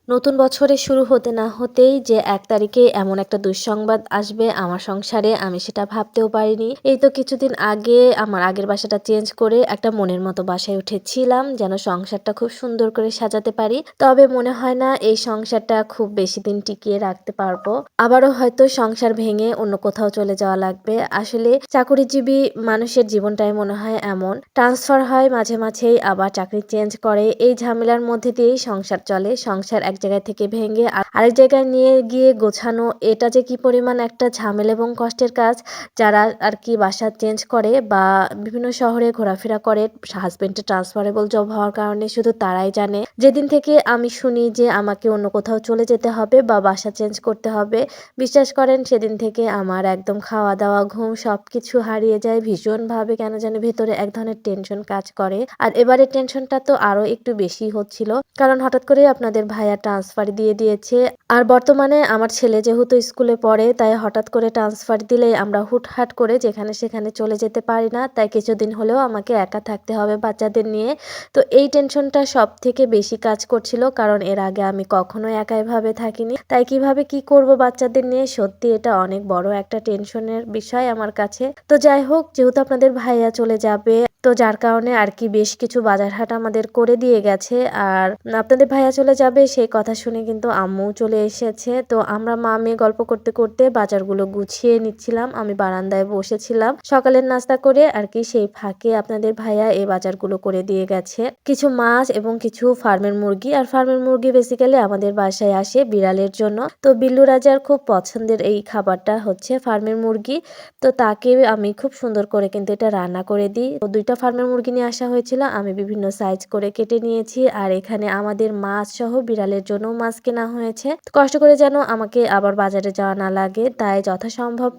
নতুন বছরের শুরু হতে না হতেই যে ১ তারিখে এমন একটা দুঃসংবাদ আসবে আমার সংসারে, আমি সেটা ভাবতেও পারিনি। এই তো কিছুদিন আগে আমার আগের বাসাটা চেঞ্জ করে একটা মনের মতো বাসায় উঠেছিলাম, যেন সংসারটা খুব সুন্দর করে সাজাতে পারি। তবে মনে হয় না এই সংসারটা খুব বেশিদিন টিকিয়ে রাখতে পারবো। আবারও হয়তো সংসার ভেঙে অন্য কোথাও চলে যাওয়া লাগবে। আসলে চাকুরিজীবী মানুষের জীবনটাই মনে হয় এমন। ট্রান্সফার হয় মাঝে, মাঝেই আবার চাকরি চেঞ্জ করে। এই ঝামেলার মধ্যে দিয়েই সংসার চলে। সংসার এক জায়গা থেকে ভেঙে আরেক জায়গায় নিয়ে গিয়ে গোছানো, এটা যে কি পরিমাণ একটা ঝামেলা এবং কষ্টের কাজ। যারা আরকি বাসা চেঞ্জ করে বা বিভিন্ন শহরে ঘোরাফেরা করে হাসব্যান্ডের ট্রান্সফারেবল জব হওয়ার কারণে শুধু তারাই জানে। যেদিন থেকে আমি শুনি যে আমাকে অন্য কোথাও চলে যেতে হবে বা বাসা চেঞ্জ করতে হবে, বিশ্বাস করেন সেদিন থেকে আমার একদম খাওয়া-দাওয়া, ঘুম সবকিছু হারিয়ে যায়। ভীষণভাবে কেন জানি ভেতরে এক ধরনের টেনশন কাজ করে। আর এবারের টেনশনটা তো আরো একটু বেশিই হচ্ছিল। কারণ হঠাৎ করেই আপনাদের ভাইয়া ট্রান্সফার দিয়ে দিয়েছে। আর বর্তমানে আমার ছেলে যেহেতু স্কুলে পড়ে, তাই হঠাৎ করে ট্রান্সফার দিলেই আমরা হুটহাট করে যেখানে সেখানে চলে যেতে পারি না। তাই কিছুদিন হলেও আমাকে একা থাকতে হবে বাচ্চাদের নিয়ে। তো এই টেনশনটা সবথেকে বেশি কাজ করছিল, কারণ এর আগে আমি কখনোই একা এভাবে থাকিনি। তাই কিভাবে কি করব বাচ্চাদের নিয়ে, সত্যি এটা অনেক বড় একটা টেনশনের বিষয় আমার কাছে। তো যাই হোক, যেহেতু আপনাদের ভাইয়া চলে যাবে, তো যার কারণে আরকি বেশ কিছু বাজার-হাট আমাদের করে দিয়ে গেছে। আর আপনাদের ভাইয়া চলে যাবে সেই কথা শুনে কিন্তু আম্মুও চলে এসেছে। তো আমরা মা-মেয়ে গল্প করতে, করতে বাজারগুলো গুছিয়ে নিচ্ছিলাম। আমি বারান্দায় বসেছিলাম। সকালের নাস্তা করে আরকি সেই ফাঁকে আপনাদের ভাইয়া এই বাজারগুলো করে দিয়ে গেছে। কিছু মাছ এবং কিছু ফার্মের মুরগি। আর ফার্মের মুরগি বেসিক্যালি আমাদের বাসায় আসে বিড়ালের জন্য। তো বিল্লু রাজার খুব পছন্দের এই খাবারটা হচ্ছে ফার্মের মুরগি। তো তাকে আমি খুব সুন্দর করে কিন্তু এটা রান্না করে দিই। তো ২ টা ফার্মের মুরগি নিয়ে আসা হয়েছিল। আমি বিভিন্ন সাইজ করে কেটে নিয়েছি। আর এখানে আমাদের মাছ সহ বিড়ালের জন্যও মাছ কেনা হয়েছে। কষ্ট করে যেন আমাকে আবার বাজারে যাওয়া না লাগে, তাই যথাসম্ভব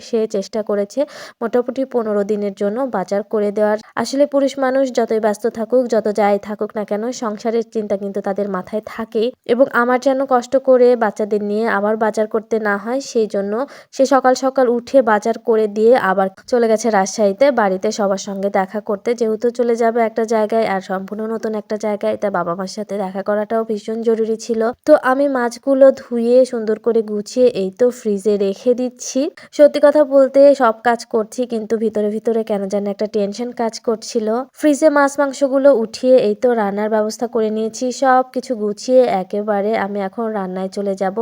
সে চেষ্টা করেছে মোটামুটি ১৫ দিনের জন্য বাজার করে দেওয়ার। আসলে পুরুষ মানুষ যতই ব্যস্ত থাকুক, যত যাই থাকুক না কেন, সংসারের চিন্তা কিন্তু তাদের মাথায় থাকেই। এবং আমার যেন কষ্ট করে বাচ্চাদের নিয়ে আবার বাজার করতে না হয়, সেই জন্য সে সকাল, সকাল উঠে বাজার করে দিয়ে আবার চলে গেছে রাজশাহীতে বাড়িতে সবার সঙ্গে দেখা করতে। যেহেতু চলে যাবে একটা জায়গায় আর সম্পূর্ণ নতুন একটা জায়গায়, তাই বাবা-মার সাথে দেখা করাটাও ভীষণ জরুরি ছিল। তো আমি মাছগুলো ধুয়ে সুন্দর করে গুছিয়ে এই তো ফ্রিজে রেখে দিচ্ছি। সত্যি কথা বলতে সব কাজ করছি, কিন্তু ভিতরে, ভিতরে কেন জানি একটা টেনশন কাজ করছিল। ফ্রিজে মাছ-মাংসগুলো উঠিয়ে এই তো রান্নার ব্যবস্থা করে নিয়েছি। সবকিছু গুছিয়ে একেবারে আমি এখন রান্নায় চলে যাব।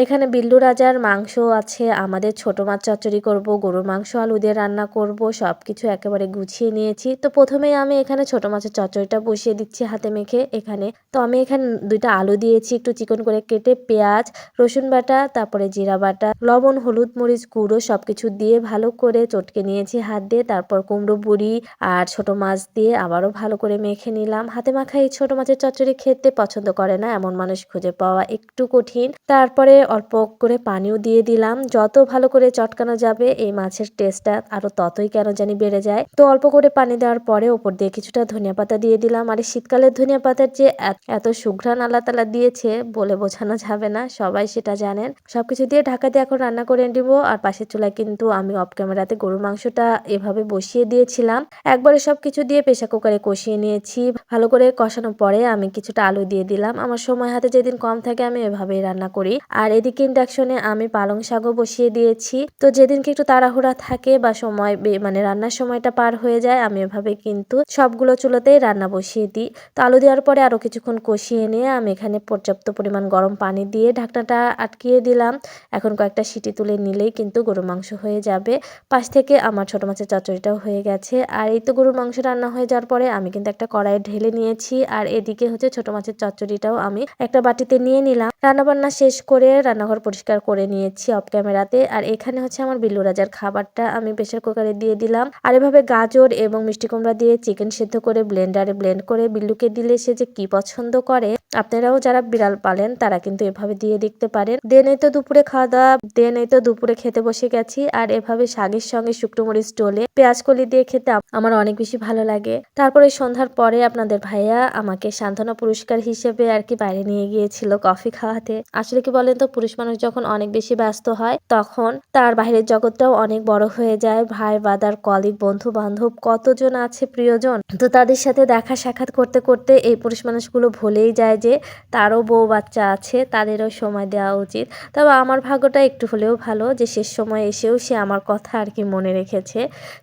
এখানে বিল্লু রাজার মাংস আছে, আমাদের ছোট মাছ চচ্চড়ি করব, গরুর মাংস আলু দিয়ে রান্না করব, সবকিছু একেবারে গুছিয়ে নিয়েছি। তো প্রথমেই আমি এখানে ছোট মাছের চচ্চড়িটা বসিয়ে দিচ্ছি হাতে মেখে এখানে। তো আমি এখানে ২ টা আলু দিয়েছি একটু চিকন করে কেটে, পেঁয়াজ, রসুন বাটা, তারপরে জিরা বাটা, লবণ, হলুদ, মরিচ গুঁড়ো সবকিছু দিয়ে ভালো করে চটকে নিয়েছি হাত দিয়ে। তারপর কুমড়ো বড়ি আর ছোট মাছ দিয়ে আবারও ভালো করে মেখে নিলাম। হাতে মাখা এই ছোট মাছের চচ্চড়ি খেতে পছন্দ করে না এমন মানুষ খুঁজে পাওয়া একটু কঠিন। তারপরে অল্প করে পানিও দিয়ে দিলাম। যত ভালো করে চটকানো যাবে এই মাছের টেস্টটা আরো ততই কেন জানি বেড়ে যায়। তো অল্প করে পানি দেওয়ার পরে ওপর দিয়ে কিছুটা ধনিয়া পাতা দিয়ে দিলাম। আর এই শীতকালের ধনিয়া পাতার যে এত সুঘ্রাণ আল্লাহ তাআলা দিয়েছে বলে বোঝানো যাবে না, সবাই সেটা জানেন। সবকিছু দিয়ে ঢাকা দিয়ে এখন রান্না করে নিব। আর পাশের চুলায় কিন্তু আমি অফ ক্যামেরাতে গরুর মাংসটা এভাবে বসিয়ে দিয়েছিলাম। একবারে সবকিছু দিয়ে প্রেসার কুকারে কষিয়ে নিয়েছি। ভালো করে কষানোর পরে আমি কিছুটা আলু দিয়ে দিলাম। আমার সময় হাতে যেদিন কম থাকে আমি এভাবেই রান্না করি। আর এদিকে ইন্ডাকশনে আমি পালং শাকও বসিয়ে দিয়েছি। তো যেদিনকে একটু তাড়াহুড়া থাকে বা সময় মানে রান্নার সময়টা পার হয়ে যায়, আমি এভাবে কিন্তু সবগুলো চুলোতেই রান্না বসিয়ে দিই। তো আলু দেওয়ার পরে আরো কিছুক্ষণ কষিয়ে নিয়ে আমি এখানে পর্যাপ্ত পরিমাণ গরম পানি দিয়ে ঢাকনাটা আটকিয়ে দিলাম। এখন কয়েকটা সিটি তুলে নিলেই কিন্তু গরুর মাংস হয়ে যাবে। পাশ থেকে আমার ছোট মাছের চচ্চড়িটাও হয়ে গেছে। আর এই তো গরুর মাংস রান্না হয়ে যাওয়ার পরে আমি কিন্তু একটা কড়াইয়ে ঢেলে নিয়েছি। আর এদিকে হচ্ছে ছোট মাছের চচ্চড়িটাও আমি একটা বাটিতে নিয়ে নিলাম। রান্নাবান্না শেষ করে রান্নাঘর পরিষ্কার করে নিয়েছি অফ ক্যামেরাতে। আর এখানে হচ্ছে আমার বিল্লু রাজার খাবারটা আমি প্রেসার কুকারে দিয়ে দিলাম। আর এভাবে গাজর এবং মিষ্টি কুমড়া দিয়ে চিকেন সিদ্ধ করে ব্লেন্ডারে ব্লেন্ড করে বিল্লুকে দিলে সে যে কি পছন্দ করে। আপনারাও যারা বিড়াল পালেন তারা কিন্তু এভাবে দিয়ে দেখতে পারেন। দেন এই তো দুপুরে খাওয়া দাওয়া, দেন এই তো দুপুরে খেতে বসে গেছি। আছি। আর এভাবে শাকের সঙ্গে শুকনো মরিচ ডলে পেঁয়াজ কলি দিয়ে খেতে আমার অনেক বেশি ভালো লাগে। তারপরে সন্ধ্যার পরে আপনাদের ভাইয়া আমাকে সান্ত্বনা পুরস্কার হিসেবে আর কি বাইরে নিয়ে গিয়েছিল কফি খাওয়াতে। আসলে কি বলেন তো, পুরুষ মানুষ যখন অনেক বেশি ব্যস্ত হয় তখন তার বাইরের জগৎটাও অনেক বড় হয়ে যায়। ভাই বাদার কলিগ বন্ধু বান্ধব কতজন আছে প্রিয়জন, তো তাদের সাথে দেখা সাক্ষাৎ করতে করতে এই পুরুষ মানুষগুলো ভুলেই যায় যে তারও বউ বাচ্চা আছে, তাদেরও সময় দেওয়া উচিত। তবে আমার ভাগ্যটা একটু হলেও ভালো যে শেষ সময় এসেও সে আমার কথা আর কি মনে রেখেছে।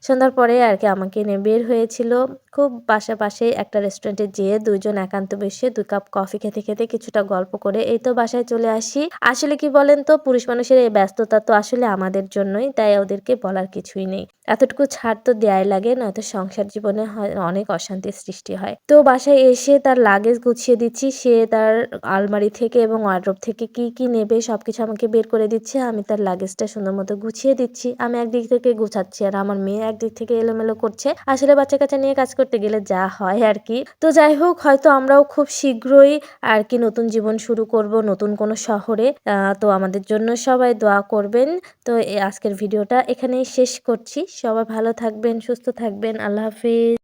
সন্ধ্যার পরে আর কি আমাকে নিয়ে বের হয়েছিল খুব পাশাপাশি একটা রেস্টুরেন্টে যেয়ে দুইজন একান্ত বসে 2 কাপ কফি খেতে খেতে কিছুটা গল্প করে এই তো বাসায় চলে আসি। আসলে কি বলেন তো, পুরুষ মানুষের এই ব্যস্ততা তো আসলে আমাদের জন্যই, তাই ওদেরকে বলার কিছুই নেই। এতটুকু ছাড় তো দেয়াই লাগে, নয়তো সংসার জীবনে অনেক অশান্তির সৃষ্টি হয়। তো বাসায় এসে তার লাগেজ গুছিয়ে দিচ্ছি। সে তার আলমারি থেকে এবং ওয়ারড্রোব থেকে কি কি নেবে সবকিছু আমাকে বের করে দিচ্ছে। আমি তার লাগেজটা সুন্দর মতো গুছিয়ে দিচ্ছি। আমি একদিক থেকে গুছাচ্ছি আর আমার মেয়ে একদিক থেকে এলোমেলো করছে। আসলে বাচ্চা কাচ্চা নিয়ে কাজ করতে গেলে যা হয় আর কি। তো যাই হোক, হয়তো আমরাও খুব শীঘ্রই আর কি নতুন জীবন শুরু করব নতুন কোনো শহরে। তো আমাদের জন্য সবাই দোয়া করবেন। তো আজকের ভিডিওটা এখানেই শেষ করছি। সবাই ভালো থাকবেন, সুস্থ থাকবেন। আল্লাহ হাফিজ।